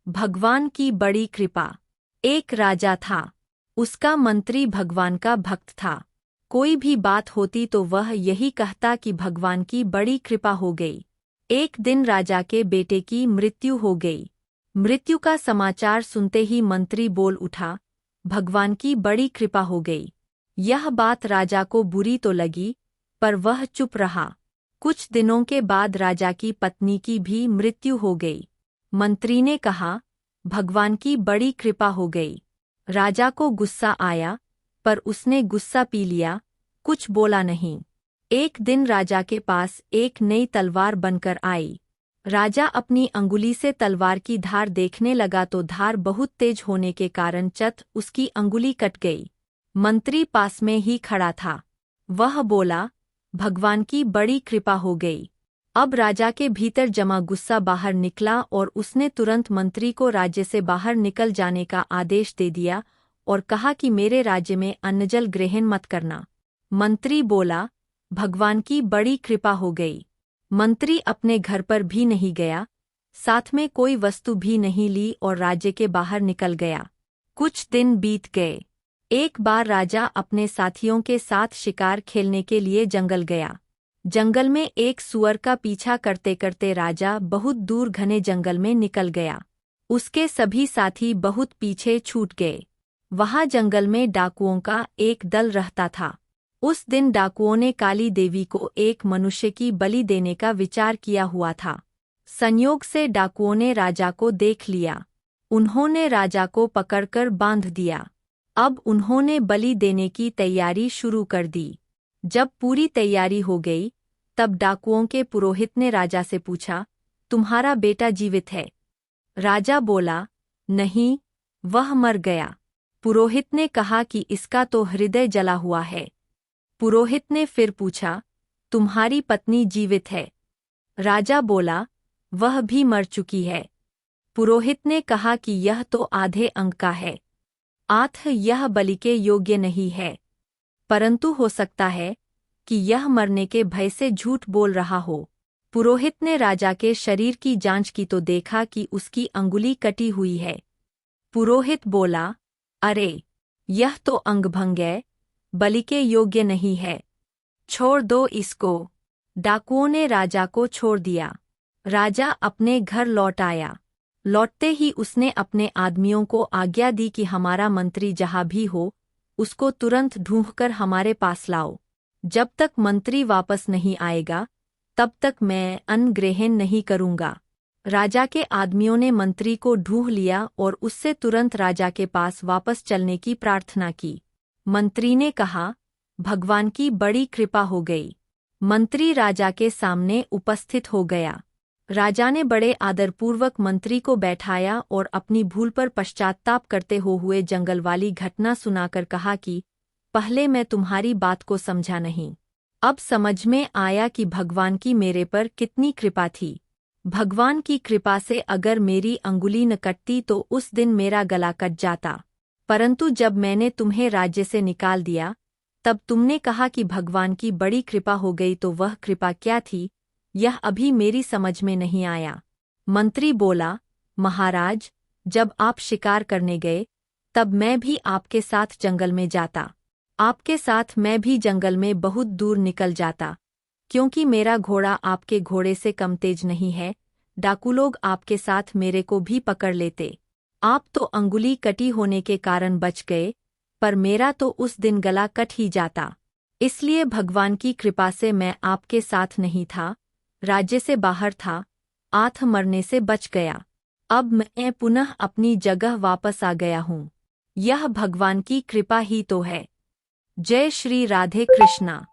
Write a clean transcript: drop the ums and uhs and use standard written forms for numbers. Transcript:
भगवान की बड़ी कृपा। एक राजा था। उसका मंत्री भगवान का भक्त था। कोई भी बात होती तो वह यही कहता कि भगवान की बड़ी कृपा हो गई। एक दिन राजा के बेटे की मृत्यु हो गई। मृत्यु का समाचार सुनते ही मंत्री बोल उठा, भगवान की बड़ी कृपा हो गई। यह बात राजा को बुरी तो लगी, पर वह चुप रहा। कुछ दिनों के बाद राजा की पत्नी की भी मृत्यु हो गई। मंत्री ने कहा, भगवान की बड़ी कृपा हो गई। राजा को गुस्सा आया, पर उसने गुस्सा पी लिया, कुछ बोला नहीं। एक दिन राजा के पास एक नई तलवार बनकर आई। राजा अपनी अंगुली से तलवार की धार देखने लगा तो धार बहुत तेज होने के कारण उसकी अंगुली कट गई। मंत्री पास में ही खड़ा था। वह बोला, भगवान की बड़ी कृपा हो गई। अब राजा के भीतर जमा गुस्सा बाहर निकला और उसने तुरंत मंत्री को राज्य से बाहर निकल जाने का आदेश दे दिया और कहा कि मेरे राज्य में अन्नजल ग्रहण मत करना। मंत्री बोला, भगवान की बड़ी कृपा हो गई। मंत्री अपने घर पर भी नहीं गया, साथ में कोई वस्तु भी नहीं ली और राज्य के बाहर निकल गया। कुछ दिन बीत गए। एक बार राजा अपने साथियों के साथ शिकार खेलने के लिए जंगल गया। जंगल में एक सूअर का पीछा करते करते राजा बहुत दूर घने जंगल में निकल गया। उसके सभी साथी बहुत पीछे छूट गए। वहाँ जंगल में डाकुओं का एक दल रहता था। उस दिन डाकुओं ने काली देवी को एक मनुष्य की बलि देने का विचार किया हुआ था। संयोग से डाकुओं ने राजा को देख लिया। उन्होंने राजा को पकड़कर बांध दिया। अब उन्होंने बलि देने की तैयारी शुरू कर दी। जब पूरी तैयारी हो गई, तब डाकुओं के पुरोहित ने राजा से पूछा, तुम्हारा बेटा जीवित है? राजा बोला, नहीं, वह मर गया। पुरोहित ने कहा कि इसका तो हृदय जला हुआ है। पुरोहित ने फिर पूछा, तुम्हारी पत्नी जीवित है? राजा बोला, वह भी मर चुकी है। पुरोहित ने कहा कि यह तो आधे अंग का है, यह बलि के योग्य नहीं है। परंतु हो सकता है कि यह मरने के भय से झूठ बोल रहा हो। पुरोहित ने राजा के शरीर की जांच की तो देखा कि उसकी अंगुली कटी हुई है। पुरोहित बोला, अरे, यह तो अंगभंग है, बलि के योग्य नहीं है, छोड़ दो इसको। डाकुओं ने राजा को छोड़ दिया। राजा अपने घर लौट आया। लौटते ही उसने अपने आदमियों को आज्ञा दी कि हमारा मंत्री जहाँ भी हो, उसको तुरंत ढूंढकर हमारे पास लाओ। जब तक मंत्री वापस नहीं आएगा, तब तक मैं अन्न ग्रहण नहीं करूंगा। राजा के आदमियों ने मंत्री को ढूंढ लिया और उससे तुरंत राजा के पास वापस चलने की प्रार्थना की। मंत्री ने कहा, भगवान की बड़ी कृपा हो गई। मंत्री राजा के सामने उपस्थित हो गया। राजा ने बड़े आदरपूर्वक मंत्री को बैठाया और अपनी भूल पर पश्चात्ताप करते हुए जंगल वाली घटना सुनाकर कहा कि पहले मैं तुम्हारी बात को समझा नहीं, अब समझ में आया कि भगवान की मेरे पर कितनी कृपा थी। भगवान की कृपा से अगर मेरी अंगुली न कटती तो उस दिन मेरा गला कट जाता। परंतु जब मैंने तुम्हें राज्य से निकाल दिया, तब तुमने कहा कि भगवान की बड़ी कृपा हो गई, तो वह कृपा क्या थी, यह अभी मेरी समझ में नहीं आया। मंत्री बोला, महाराज, जब आप शिकार करने गए, तब मैं भी आपके साथ जंगल में जाता। आपके साथ मैं भी जंगल में बहुत दूर निकल जाता, क्योंकि मेरा घोड़ा आपके घोड़े से कम तेज नहीं है। डाकू लोग आपके साथ मेरे को भी पकड़ लेते। आप तो अंगुली कटी होने के कारण बच गए, पर मेरा तो उस दिन गला कट ही जाता। इसलिए भगवान की कृपा से मैं आपके साथ नहीं था, राज्य से बाहर था, मरने से बच गया। अब मैं पुनः अपनी जगह वापस आ गया हूँ। यह भगवान की कृपा ही तो है। जय श्री राधे कृष्णा।